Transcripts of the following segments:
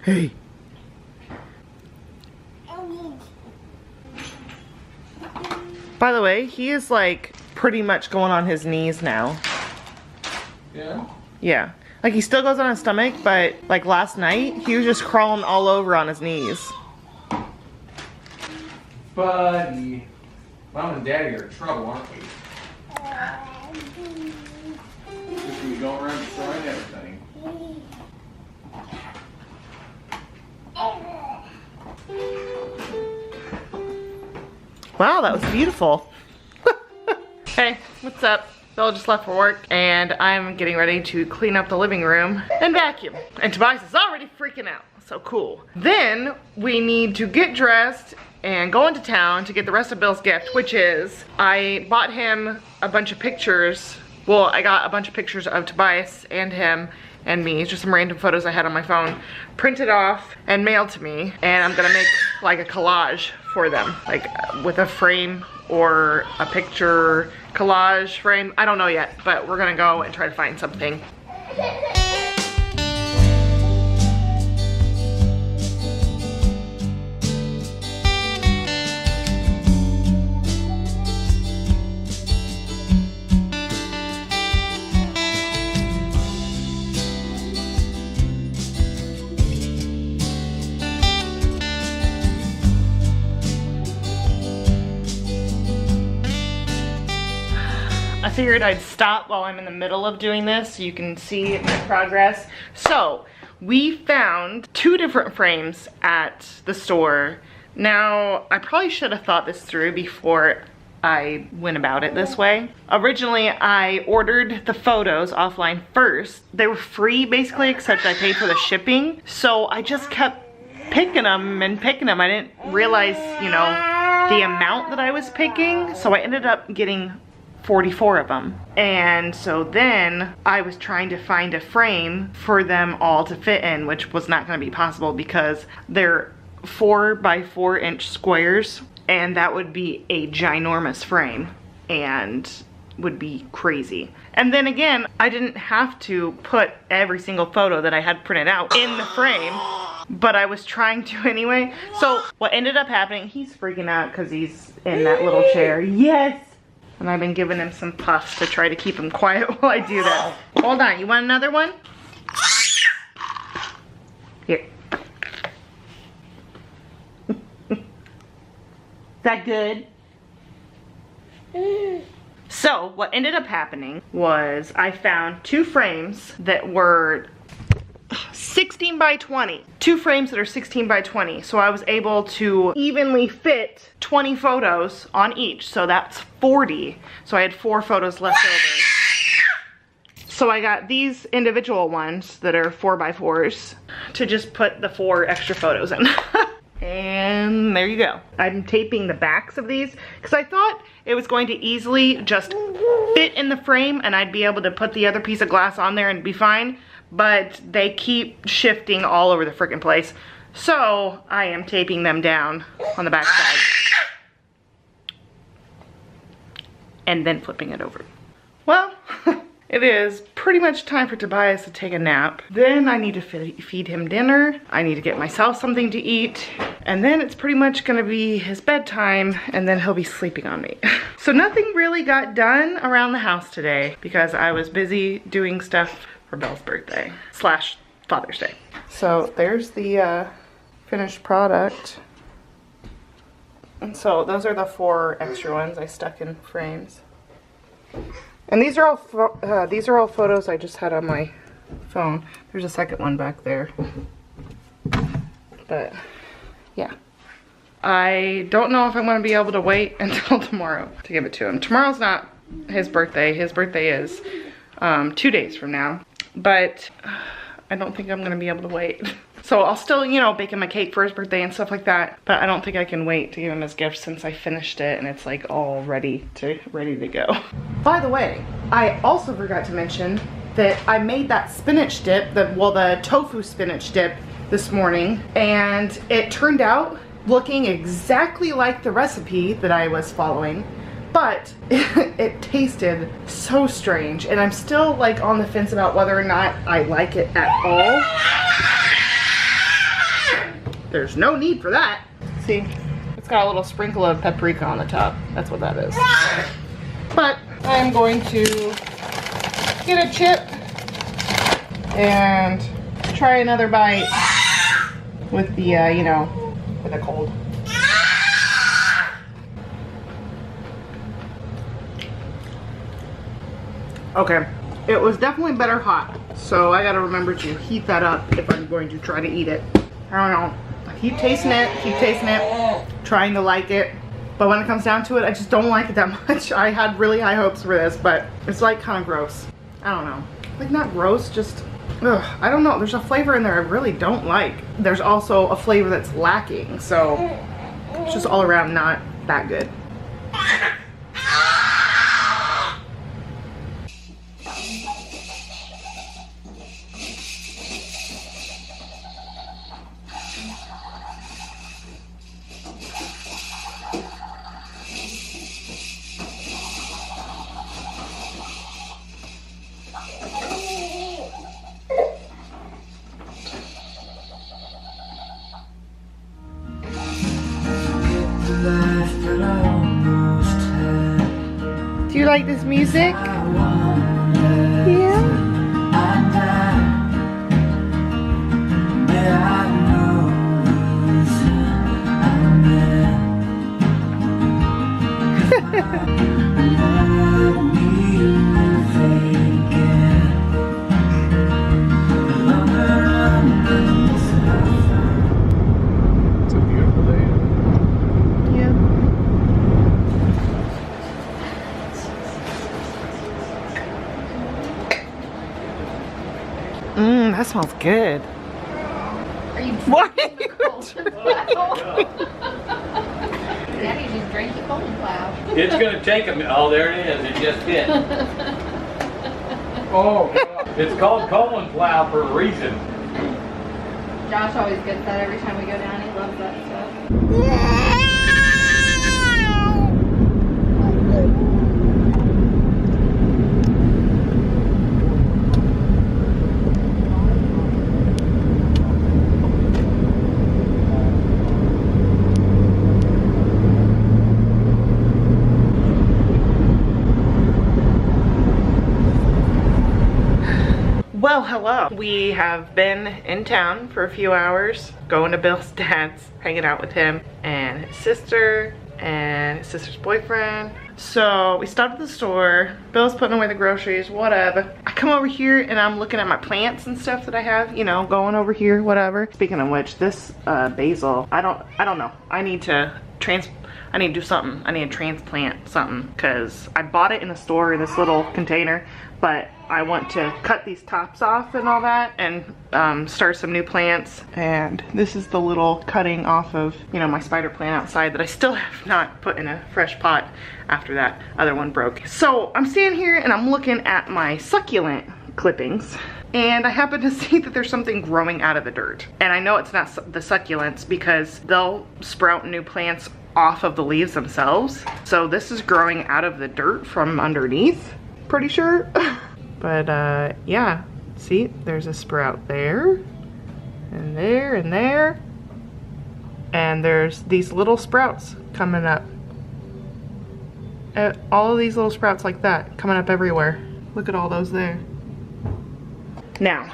Hey. By the way, he is like pretty much going on his knees now. Yeah? Yeah. Like he still goes on his stomach, but like last night, he was just crawling all over on his knees. Buddy. Mom and Daddy are in trouble, aren't we? Just we go around destroying everything. Wow, that was beautiful. Hey, what's up? Bill just left for work and I'm getting ready to clean up the living room and vacuum. And Tobias is already freaking out, so cool. Then we need to get dressed and go into town to get the rest of Bill's gift, which is I bought him a bunch of pictures. Well, I got a bunch of pictures of Tobias and him and me, just some random photos I had on my phone, printed off and mailed to me. And I'm gonna make like a collage for them, like with a frame or a picture collage frame. I don't know yet, but we're gonna go and try to find something. I figured I'd stop while I'm in the middle of doing this so you can see my progress. So we found 2 different frames at the store. Now, I probably should have thought this through before I went about it this way. Originally, I ordered the photos offline first. They were free basically, except I paid for the shipping. So I just kept picking them and picking them. I didn't realize, you know, the amount that I was picking. So I ended up getting 44 of them. And so then I was trying to find a frame for them all to fit in, which was not going to be possible because they're 4 by 4 inch squares, and that would be a ginormous frame and would be crazy. And then again, I didn't have to put every single photo that I had printed out in the frame, but I was trying to anyway. So what ended up happening, he's freaking out because he's in that little chair. Yes! And I've been giving him some puffs to try to keep him quiet while I do that. Hold on, you want another one? Here. Is that good? So what ended up happening was I found 2 frames that were 16 by 20. 2 frames that are 16 by 20. So I was able to evenly fit 20 photos on each. So that's 40. So I had 4 photos left over. So I got these individual ones that are 4 by 4s to just put the 4 extra photos in. And there you go. I'm taping the backs of these because I thought it was going to easily just fit in the frame and I'd be able to put the other piece of glass on there and be fine. But they keep shifting all over the freaking place. So I am taping them down on the back side. And then flipping it over. Well, it is pretty much time for Tobias to take a nap. Then I need to feed him dinner. I need to get myself something to eat. And then it's pretty much gonna be his bedtime and then he'll be sleeping on me. So nothing really got done around the house today because I was busy doing stuff for Belle's birthday / Father's Day. So there's the finished product. And so those are the 4 extra ones I stuck in frames. And these are all photos I just had on my phone. There's a second one back there. But yeah. I don't know if I'm going to be able to wait until tomorrow to give it to him. Tomorrow's not his birthday. His birthday is 2 days from now. But I don't think I'm going to be able to wait. So I'll still, you know, bake him a cake for his birthday and stuff like that. But I don't think I can wait to give him his gift since I finished it and it's like all ready to go. By the way, I also forgot to mention that I made that spinach dip, the tofu spinach dip this morning. And it turned out looking exactly like the recipe that I was following. But it tasted so strange and I'm still like on the fence about whether or not I like it at all. there's no need for that. See, it's got a little sprinkle of paprika on the top. That's what that is. But I'm going to get a chip and try another bite with the, you know, with a cold. Okay, it was definitely better hot, so I gotta remember to heat that up if I'm going to try to eat it. I don't know, I keep tasting it, trying to like it, but when it comes down to it, I just don't like it that much. I had really high hopes for this, but it's like kind of gross. I don't know, like not gross, just, ugh, I don't know, there's a flavor in there I really don't like. There's also a flavor that's lacking, so it's just all around not that good. Do you like this music? Yeah. It's a beautiful day. Yeah. That smells good. Are you What? drinking the Cohen Daddy just drank the Cohen Plow. It's gonna take a minute. Oh, there it is. It just hit. Oh, It's called Cohen Plow for a reason. Josh always gets that every time we go down. He loves that stuff. Well, hello. We have been in town for a few hours, going to Bill's dad's, hanging out with him and his sister and his sister's boyfriend. So we stopped at the store. Bill's putting away the groceries, whatever. I come over here and I'm looking at my plants and stuff that I have, you know, going over here, whatever. Speaking of which, this basil, I don't know. I need to do something. I need to transplant something because I bought it in the store in this little container, but I want to cut these tops off and all that and start some new plants. And this is the little cutting off of, you know, my spider plant outside that I still have not put in a fresh pot after that other one broke. So I'm standing here and I'm looking at my succulent clippings and I happen to see that there's something growing out of the dirt. And I know it's not the succulents because they'll sprout new plants off of the leaves themselves. So this is growing out of the dirt from underneath, pretty sure. But yeah, see, there's a sprout there, and there, and there. And there's these little sprouts coming up. All of these little sprouts like that, coming up everywhere. Look at all those there. Now,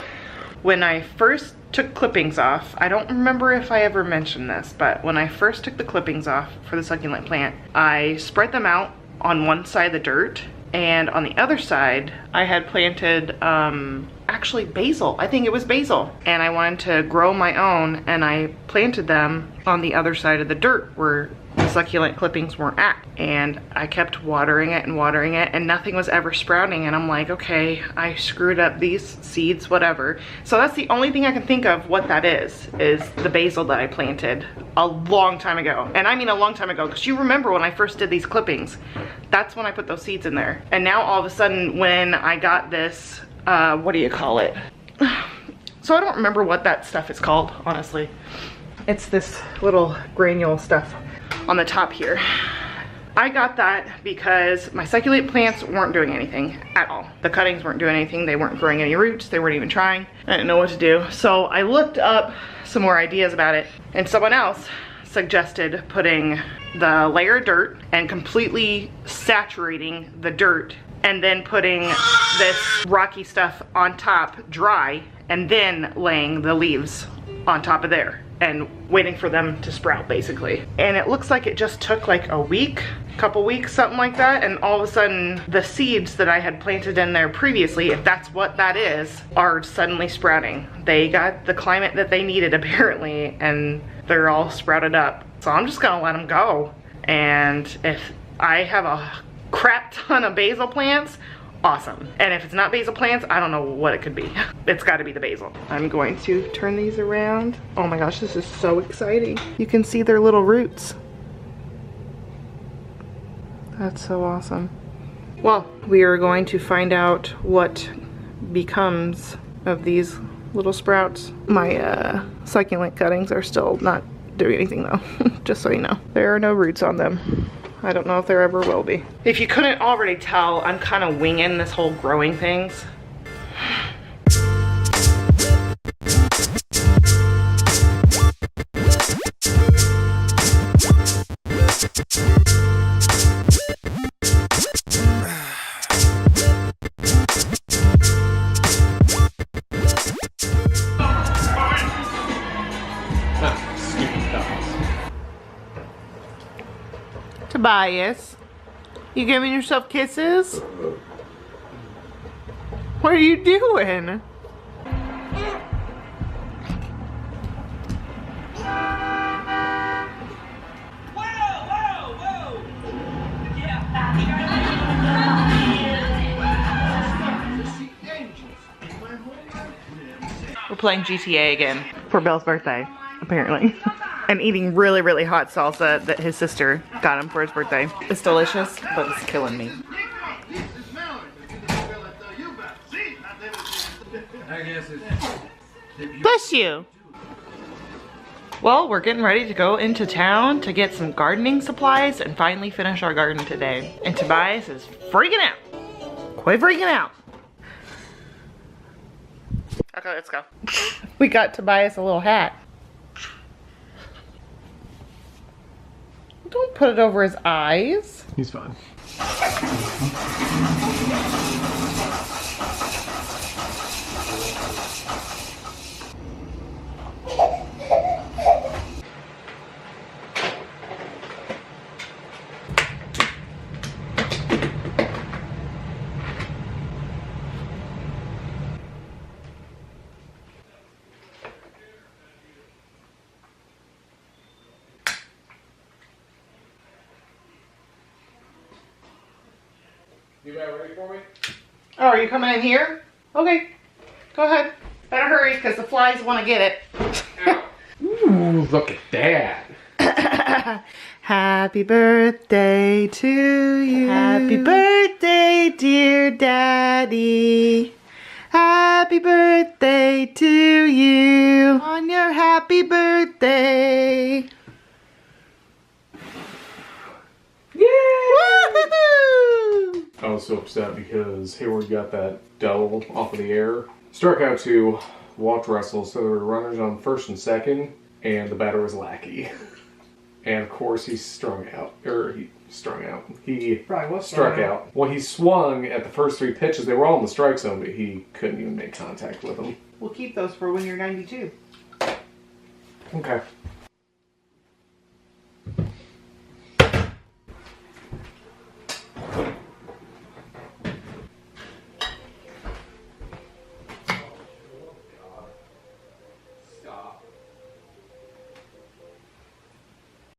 when I first took clippings off, I don't remember if I ever mentioned this, but when I first took the clippings off for the succulent plant, I spread them out on one side of the dirt, and on the other side, I had planted actually basil. I think it was basil. And I wanted to grow my own, and I planted them on the other side of the dirt where the succulent clippings weren't at. And I kept watering it, and nothing was ever sprouting. And I'm like, okay, I screwed up these seeds, whatever. So that's the only thing I can think of what that is the basil that I planted a long time ago. And I mean a long time ago, because you remember when I first did these clippings, that's when I put those seeds in there. And now all of a sudden when I got this, what do you call it? So I don't remember what that stuff is called, honestly. It's this little granule stuff on the top here. I got that because my succulent plants weren't doing anything at all. The cuttings weren't doing anything. They weren't growing any roots. They weren't even trying. I didn't know what to do. So I looked up some more ideas about it, and someone else suggested putting the layer of dirt and completely saturating the dirt, and then putting this rocky stuff on top dry, and then laying the leaves on top of there and waiting for them to sprout, basically. And it looks like it just took like a week, couple weeks, something like that, and all of a sudden the seeds that I had planted in there previously, if that's what that is, are suddenly sprouting. They got the climate that they needed apparently, and they're all sprouted up. So I'm just gonna let them go. And if I have a crap ton of basil plants, awesome. And if it's not basil plants, I don't know what it could be. It's gotta be the basil. I'm going to turn these around. Oh my gosh, this is so exciting. You can see their little roots. That's so awesome. Well, we are going to find out what becomes of these little sprouts. My succulent cuttings are still not doing anything though, just so you know. There are no roots on them. I don't know if there ever will be. If you couldn't already tell, I'm kind of winging this whole growing things. Tobias, you giving yourself kisses? What are you doing? We're playing GTA again for Belle's birthday, apparently. And eating really, really hot salsa that his sister got him for his birthday. It's delicious, but it's killing me. Bless you. Well, we're getting ready to go into town to get some gardening supplies and finally finish our garden today. And Tobias is freaking out. Quite freaking out. Okay, let's go. We got Tobias a little hat. Don't put it over his eyes. He's fine. You about ready for me? Oh, are you coming in here? Okay, go ahead. Better hurry, because the flies want to get it. Ooh, look at that. Happy birthday to you. Happy birthday, dear Daddy. Happy birthday to you on your happy birthday. Yay! Woohoo! I was so upset because Hayward got that double off of the air. Struck out to walk wrestle, so there were runners on first and second, and the batter was lackey. And of course he strung out. He Probably was struck out. Well, he swung at the first three pitches. They were all in the strike zone, but he couldn't even make contact with them. We'll keep those for when you're 92. Okay.